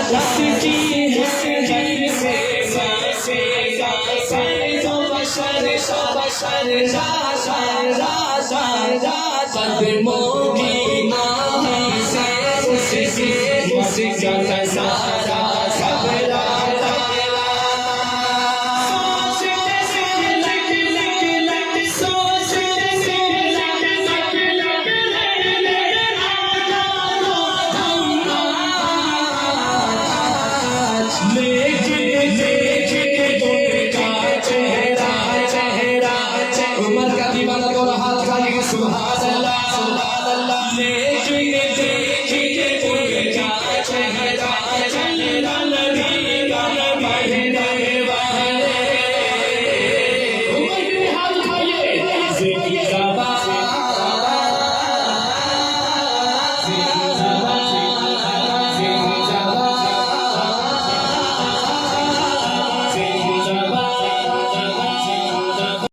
उसकी हिस्ट्री से तो बशर कदमों की आही से उसका सारा सबरा लेकिन